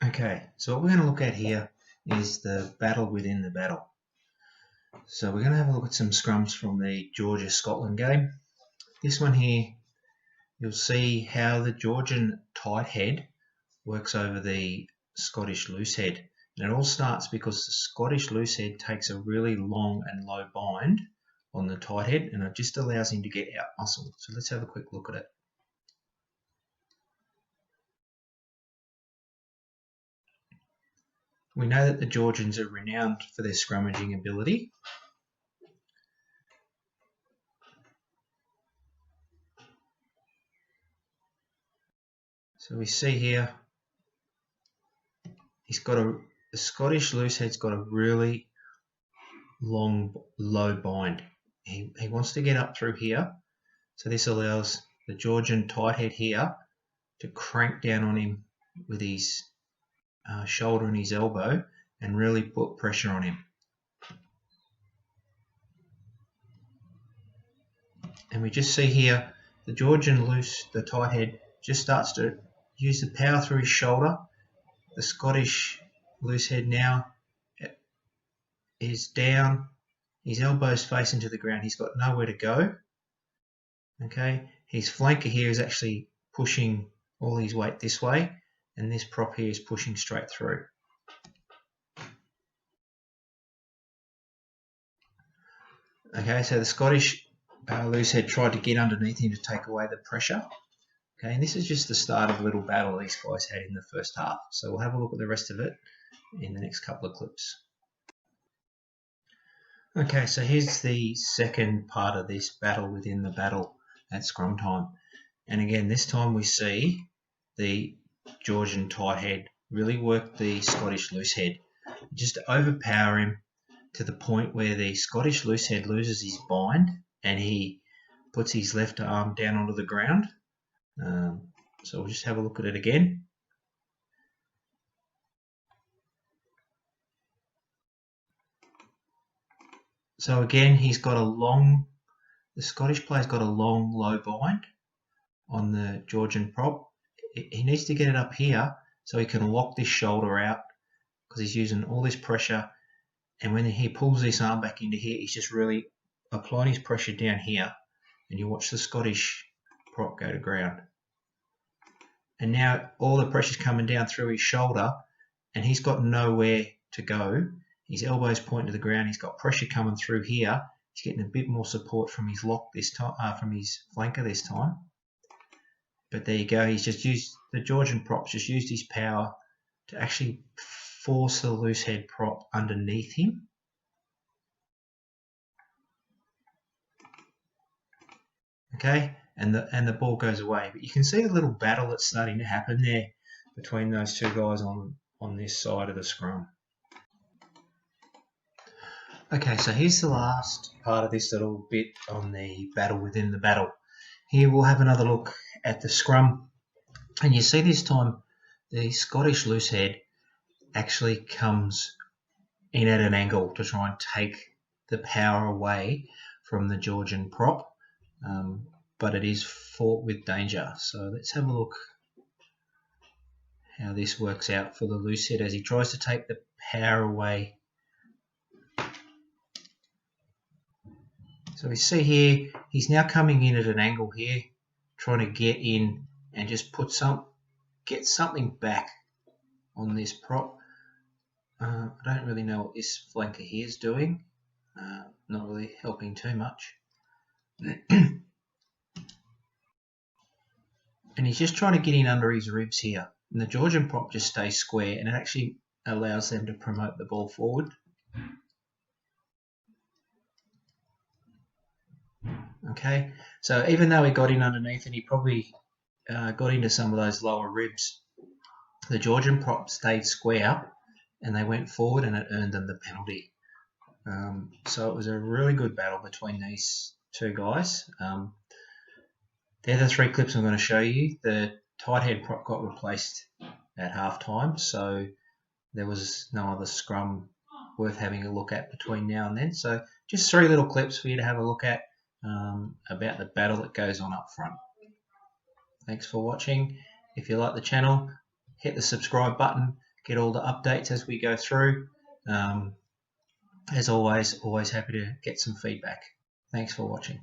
Okay, so what we're going to look at here is the battle within the battle. So we're going to have a look at some scrums from the Georgia-Scotland game. This one here, you'll see how the Georgian tight head works over the Scottish loose head. And it all starts because the Scottish loose head takes a really long and low bind on the tight head, and it just allows him to get out muscle. So let's have a quick look at it. We know that the Georgians are renowned for their scrummaging ability. So we see here, the Scottish loosehead's got a really long, low bind. He wants to get up through here, so this allows the Georgian tight head here to crank down on him with his shoulder and his elbow and really put pressure on him. And we just see here the Georgian the tight head just starts to use the power through his shoulder. The Scottish loose head now is down, his elbow's facing to the ground, he's got nowhere to go. Okay, his flanker here is actually pushing all his weight this way, and this prop here is pushing straight through. Okay, so the Scottish loose head tried to get underneath him to take away the pressure. Okay, and this is just the start of a little battle these guys had in the first half. So we'll have a look at the rest of it in the next couple of clips. Okay, so here's the second part of this battle within the battle at scrum time. And again, this time we see the Georgian tight head really work the Scottish loose head, just to overpower him to the point where the Scottish loose head loses his bind and he puts his left arm down onto the ground. So we'll just have a look at it again. So again, the Scottish player's got a long, low bind on the Georgian prop. He needs to get it up here so he can lock this shoulder out because he's using all this pressure. And when he pulls this arm back into here, he's just really applying his pressure down here. And you watch the Scottish prop go to ground. And now all the pressure's coming down through his shoulder and he's got nowhere to go. His elbow's pointing to the ground. He's got pressure coming through here. He's getting a bit more support from his lock this time, from his flanker this time. But there you go. He's just used the Georgian prop. Just used his power to actually force the loose head prop underneath him. Okay, and the ball goes away. But you can see the little battle that's starting to happen there between those two guys on this side of the scrum. Okay, so here's the last part of this little bit on the battle within the battle. Here we'll have another look at the scrum. And you see this time the Scottish loose head actually comes in at an angle to try and take the power away from the Georgian prop. But it is fraught with danger. So let's have a look how this works out for the loose head as he tries to take the power away. So we see here, he's now coming in at an angle here, trying to get in and just get something back on this prop. I don't really know what this flanker here is doing. Not really helping too much. And he's just trying to get in under his ribs here. And the Georgian prop just stays square and it actually allows them to promote the ball forward. Okay, so even though he got in underneath and he probably got into some of those lower ribs, the Georgian prop stayed square and they went forward and it earned them the penalty. So it was a really good battle between these two guys. They're the three clips I'm going to show you. The tight head prop got replaced at half time, so there was no other scrum worth having a look at between now and then. So just three little clips for you to have a look at about the battle that goes on up front. Thanks for watching. If you like the channel, hit the subscribe button, get all the updates as we go through. As always happy to get some feedback. Thanks for watching.